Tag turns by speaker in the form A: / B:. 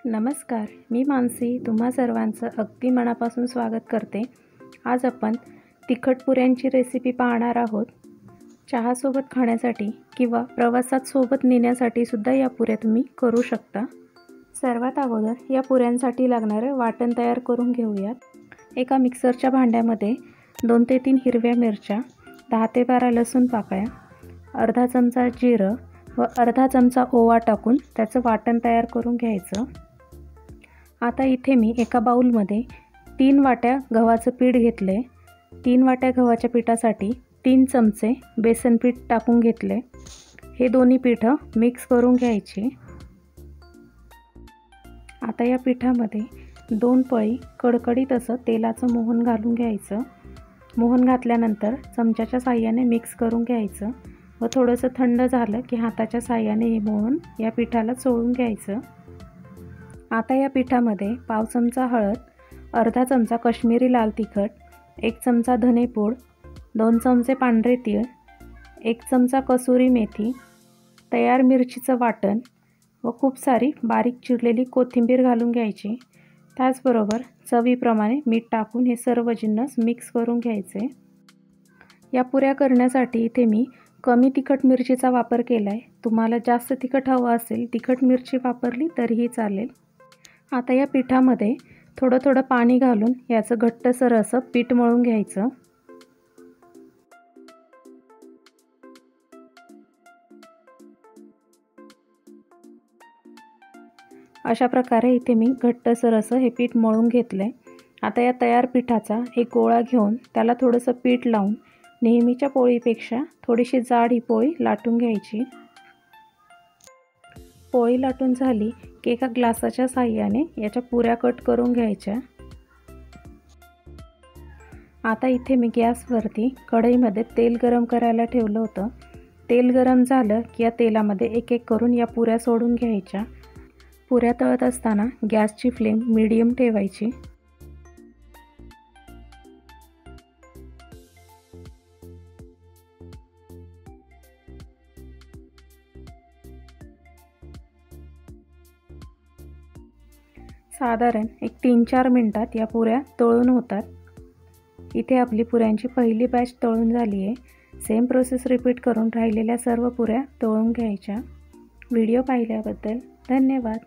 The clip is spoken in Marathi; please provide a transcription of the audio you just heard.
A: नमस्कार, मी मानसी तुम्हा सर्वांचं अगदी मनापासून स्वागत करते। आज आपण तिखट पुऱ्यांची रेसिपी पाहणार आहोत। चहासोबत खाण्यासाठी किंवा प्रवासात सोबत नेण्यासाठी सुद्धा या पुऱ्या तुम्ही करू शकता। सर्वात अगोदर या पुऱ्यांसाठी लागणारे वाटण तयार करून घेऊयात। एका मिक्सरच्या भांड्यामध्ये 2 ते 3 हिरव्या मिरच्या, 10 ते 12 लसूण पाकळ्या, अर्धा चमचा जिरं व अर्धा चमचा ओवा टाकून त्याचं वाटण तयार करून घ्यायचं। आता इथे मी एका बाउलमध्ये 3 वाट्या गव्हाचं पीठ घेतले। 3 वाट्या गव्हाच्या पिठासाठी 3 चमचे बेसन पीठ टाकून घेतले। हे दोन्ही पीठं मिक्स करून घ्यायचे। आता या पिठामध्ये 2 पळी कडकडीत असं तेलाचं मोहन घालून घ्यायचं। मोहन घातल्यानंतर चमच्याच्या साहाय्याने मिक्स करून घ्यायचं व थोडंसं थंड झालं की हाताच्या साहाय्याने हे मोहन या पिठाला चोळून घ्यायचं। आता या पिठामध्ये पाव चमचा हळद, अर्धा चमचा काश्मीरी लाल तिखट, 1 चमचा धनेपूड, 2 चमचे पांढरे तीळ, 1 चमचा कसुरी मेथी, तयार मिरचीचं वाटण व खूप सारी बारीक चिरलेली कोथिंबीर घालून घ्यायची। त्याचबरोबर चवीप्रमाणे मीठ टाकून हे सर्व जिन्नस मिक्स करून घ्यायचे। या पुऱ्या करण्यासाठी इथे मी कमी तिखट मिरचीचा वापर केला आहे। तुम्हाला जास्त तिखट हवं असेल तिखट मिरची वापरली तरीही चालेल। आता या पिठामध्ये थोडं थोडं पाणी घालून याचं घट्टसर असं पीठ मळून घ्यायचं। अशा प्रकारे इथे मी घट्टसर असं हे पीठ मळून घेतलंय। आता या तयार पिठाचा एक गोळा घेऊन त्याला थोडंसं पीठ लावून नेहमीच्या पोळीपेक्षा थोडीशी जाड ही पोळी लाटून घ्यायची। पोळी लाटून झाली की एका ग्लासाच्या साहाय्याने याच्या पुऱ्या कट करून घ्यायच्या। आता इथे मी गॅसवरती कढईमध्ये तेल गरम करायला ठेवलं होतं। तेल गरम झालं की या तेलामध्ये एक एक करून या पुऱ्या सोडून घ्यायच्या। पुऱ्या तळत असताना गॅसची फ्लेम मीडियम ठेवायची। साधारण एक 3-4 मिनिटात या पुऱ्या तळून होतात। इथे आपली पुऱ्यांची पहिली बॅच तळून झाली आहे। सेम प्रोसेस रिपीट करून राहिलेल्या सर्व पुऱ्या तळून घ्यायच्या। व्हिडिओ पाहिल्याबद्दल धन्यवाद।